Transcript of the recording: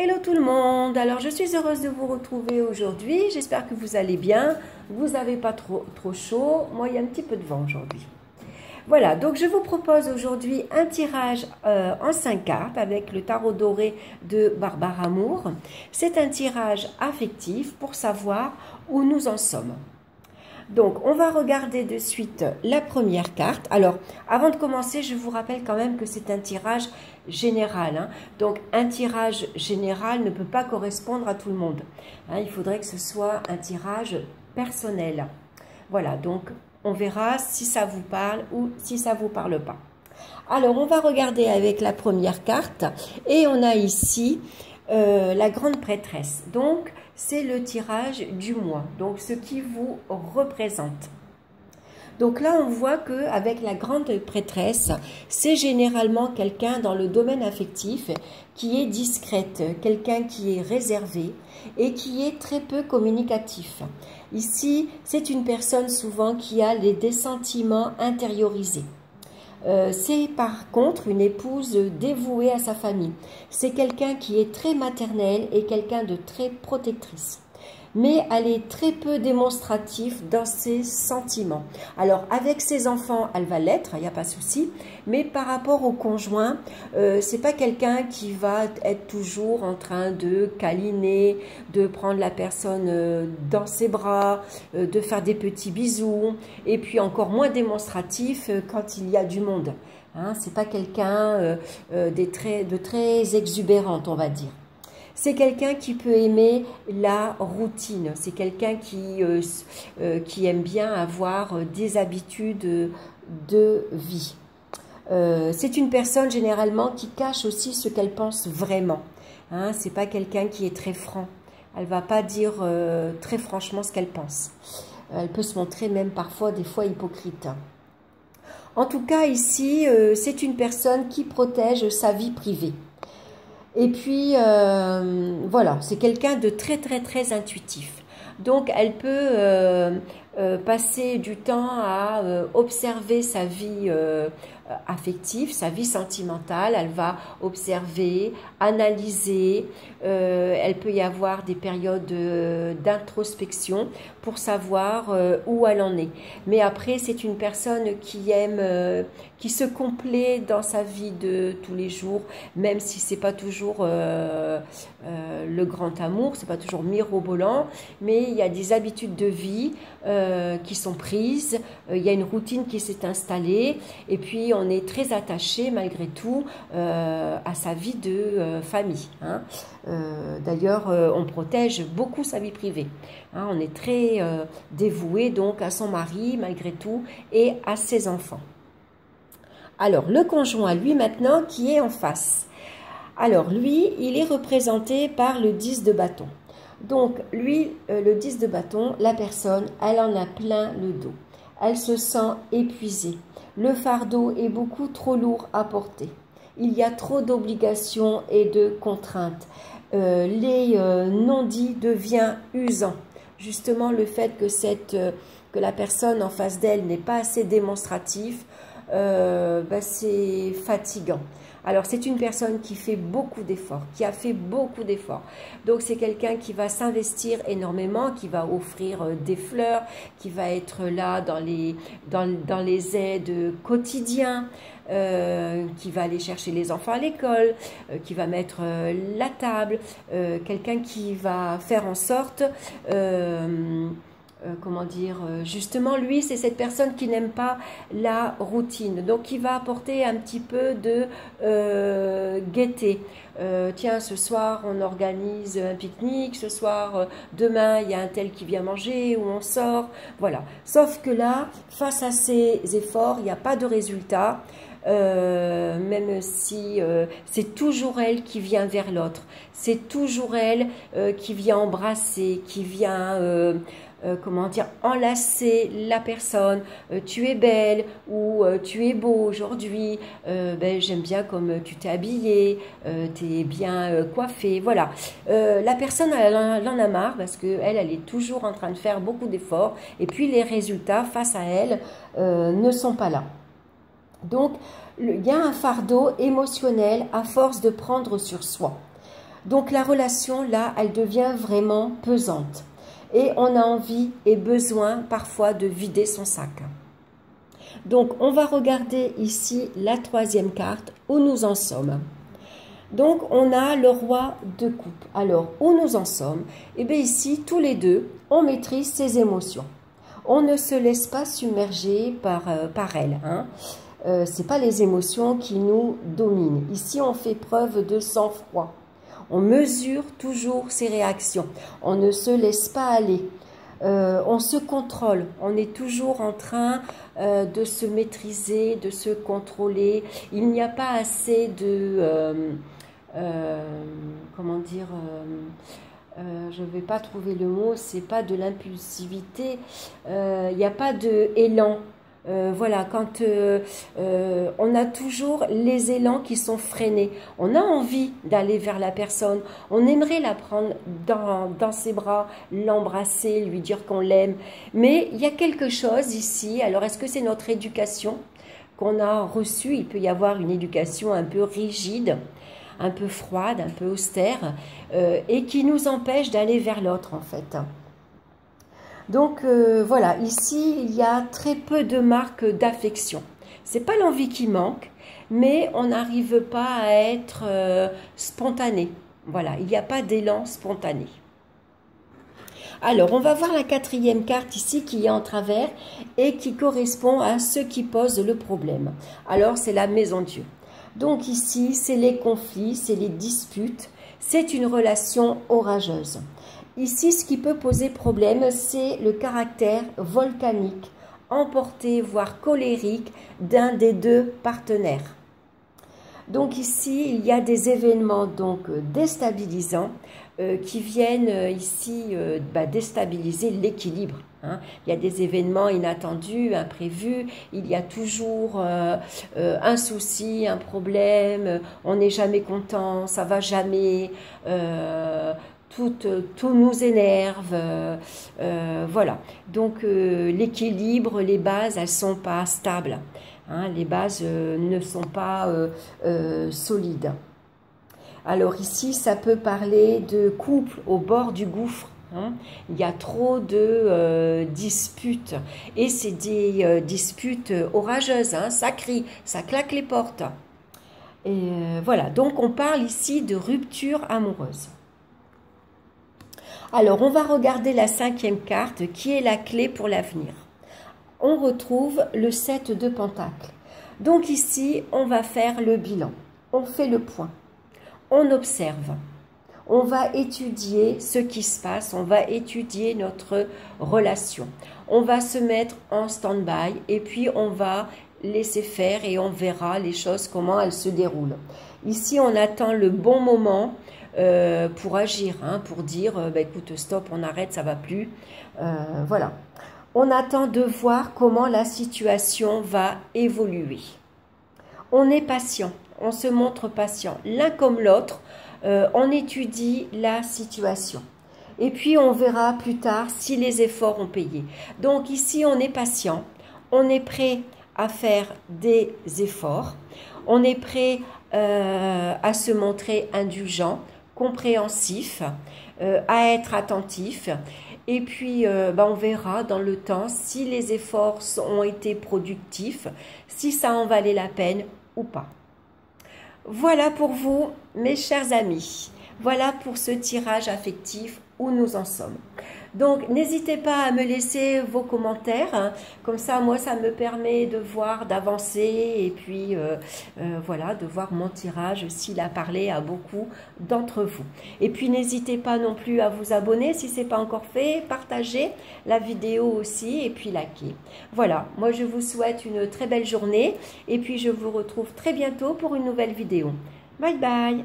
Hello tout le monde, alors je suis heureuse de vous retrouver aujourd'hui, j'espère que vous allez bien, vous n'avez pas trop chaud, moi il y a un petit peu de vent aujourd'hui. Voilà, donc je vous propose aujourd'hui un tirage en 5 cartes avec le tarot doré de Barbara Moore. C'est un tirage affectif pour savoir où nous en sommes. Donc, on va regarder de suite la première carte. Alors, avant de commencer, je vous rappelle quand même que c'est un tirage général. Hein. Donc, un tirage général ne peut pas correspondre à tout le monde. Hein, il faudrait que ce soit un tirage personnel. Voilà, donc on verra si ça vous parle ou si ça ne vous parle pas. Alors, on va regarder avec la première carte. Et on a ici la grande prêtresse. Donc, c'est le tirage du mois, donc ce qui vous représente. Donc là, on voit qu'avec la grande prêtresse, c'est généralement quelqu'un dans le domaine affectif qui est discrète, quelqu'un qui est réservé et qui est très peu communicatif. Ici, c'est une personne souvent qui a des sentiments intériorisés. C'est par contre une épouse dévouée à sa famille. C'est quelqu'un qui est très maternel et quelqu'un de très protectrice. Mais elle est très peu démonstrative dans ses sentiments. Alors, avec ses enfants, elle va l'être, il n'y a pas de souci. Mais par rapport au conjoint, c'est pas quelqu'un qui va être toujours en train de câliner, de prendre la personne dans ses bras, de faire des petits bisous. Et puis encore moins démonstratif quand il y a du monde. Hein, c'est pas quelqu'un de très exubérante, on va dire. C'est quelqu'un qui peut aimer la routine. C'est quelqu'un qui aime bien avoir des habitudes de vie. C'est une personne généralement qui cache aussi ce qu'elle pense vraiment. Hein, c'est pas quelqu'un qui est très franc. Elle va pas dire très franchement ce qu'elle pense. Elle peut se montrer même parfois, des fois, hypocrite. En tout cas, ici, c'est une personne qui protège sa vie privée. Et puis, voilà, c'est quelqu'un de très intuitif. Donc, elle peut passer du temps à observer sa vie affective, sa vie sentimentale. Elle va observer, analyser. Elle peut y avoir des périodes d'introspection pour savoir où elle en est. Mais après, c'est une personne qui aime, qui se complaît dans sa vie de tous les jours, même si c'est pas toujours le grand amour, c'est pas toujours mirobolant, mais il y a des habitudes de vie qui sont prises, il y a une routine qui s'est installée, et puis on est très attaché malgré tout à sa vie de famille. Hein. D'ailleurs, on protège beaucoup sa vie privée. Hein, on est très dévoué donc à son mari malgré tout et à ses enfants. Alors, le conjoint, lui maintenant, qui est en face. Alors, lui, il est représenté par le 10 de bâton. Donc, lui, le 10 de bâton, la personne, elle en a plein le dos. Elle se sent épuisée. Le fardeau est beaucoup trop lourd à porter. Il y a trop d'obligations et de contraintes. Les non-dits deviennent usants. Justement, le fait que la personne en face d'elle n'est pas assez démonstrative, c'est fatigant. Alors, c'est une personne qui fait beaucoup d'efforts, qui a fait beaucoup d'efforts. Donc, c'est quelqu'un qui va s'investir énormément, qui va offrir des fleurs, qui va être là dans les aides quotidiens, qui va aller chercher les enfants à l'école, qui va mettre la table, quelqu'un qui va faire en sorte... comment dire, justement, lui, c'est cette personne qui n'aime pas la routine. Donc, il va apporter un petit peu de gaieté. Tiens, ce soir, on organise un pique-nique. Ce soir, demain, il y a un tel qui vient manger ou on sort. Voilà. Sauf que là, face à ces efforts, il n'y a pas de résultat. Même si c'est toujours elle qui vient vers l'autre. C'est toujours elle qui vient embrasser, qui vient... comment dire, enlacer la personne, tu es belle ou tu es beau aujourd'hui, j'aime bien comme tu t'es habillée, tu es bien coiffée, voilà. La personne, elle en a marre parce qu'elle est toujours en train de faire beaucoup d'efforts et puis les résultats face à elle ne sont pas là. Donc, il y a un fardeau émotionnel à force de prendre sur soi. Donc la relation, là, elle devient vraiment pesante. Et on a envie et besoin parfois de vider son sac. Donc on va regarder ici la troisième carte, où nous en sommes. Donc on a le roi de coupe. Alors où nous en sommes? Eh bien ici, tous les deux, on maîtrise ses émotions. On ne se laisse pas submerger par elles. Hein. Ce n'est pas les émotions qui nous dominent. Ici, on fait preuve de sang-froid. On mesure toujours ses réactions. On ne se laisse pas aller. On se contrôle. On est toujours en train de se maîtriser, de se contrôler. Il n'y a pas assez de... comment dire... je ne vais pas trouver le mot, c'est pas de l'impulsivité, il n'y a pas d'élan. Voilà, quand on a toujours les élans qui sont freinés, on a envie d'aller vers la personne, on aimerait la prendre dans ses bras, l'embrasser, lui dire qu'on l'aime, mais il y a quelque chose ici. Alors est-ce que c'est notre éducation qu'on a reçue? Il peut y avoir une éducation un peu rigide, un peu froide, un peu austère, et qui nous empêche d'aller vers l'autre en fait. Donc voilà, ici il y a très peu de marques d'affection. C'est pas l'envie qui manque, mais on n'arrive pas à être spontané. Voilà, il n'y a pas d'élan spontané. Alors, on va voir la quatrième carte ici qui est en travers et qui correspond à ce qui pose le problème. Alors, c'est la maison Dieu. Donc ici, c'est les conflits, c'est les disputes, c'est une relation orageuse. Ici, ce qui peut poser problème, c'est le caractère volcanique, emporté, voire colérique, d'un des deux partenaires. Donc ici, il y a des événements donc déstabilisants qui viennent ici déstabiliser l'équilibre. Hein. Il y a des événements inattendus, imprévus, il y a toujours un souci, un problème, on n'est jamais content, ça va jamais, tout nous énerve, voilà. Donc l'équilibre, les bases, elles ne sont pas stables, hein, les bases ne sont pas solides. Alors ici, ça peut parler de couple au bord du gouffre. Hein. Il y a trop de disputes et c'est des disputes orageuses, hein. Ça crie, ça claque les portes. Et voilà, donc on parle ici de rupture amoureuse. Alors, on va regarder la cinquième carte qui est la clé pour l'avenir. On retrouve le 7 de Pentacles. Donc ici, on va faire le bilan. On fait le point. On observe. On va étudier ce qui se passe. On va étudier notre relation. On va se mettre en stand-by et puis on va laisser faire et on verra les choses, comment elles se déroulent. Ici, on attend le bon moment pour agir, hein, pour dire écoute, stop, on arrête, ça va plus. Voilà. On attend de voir comment la situation va évoluer. On est patient, on se montre patient. L'un comme l'autre, on étudie la situation. Et puis on verra plus tard si les efforts ont payé. Donc ici, on est patient, on est prêt à faire des efforts, on est prêt à se montrer indulgent, compréhensif, à être attentif. Et puis, on verra dans le temps si les efforts ont été productifs, si ça en valait la peine ou pas. Voilà pour vous, mes chers amis. Voilà pour ce tirage affectif où nous en sommes. Donc, n'hésitez pas à me laisser vos commentaires. Hein. Comme ça, moi, ça me permet de voir, d'avancer et puis, voilà, de voir mon tirage s'il a parlé à beaucoup d'entre vous. Et puis, n'hésitez pas non plus à vous abonner si ce n'est pas encore fait, partagez la vidéo aussi et puis likez. Voilà, moi, je vous souhaite une très belle journée et puis je vous retrouve très bientôt pour une nouvelle vidéo. Bye bye!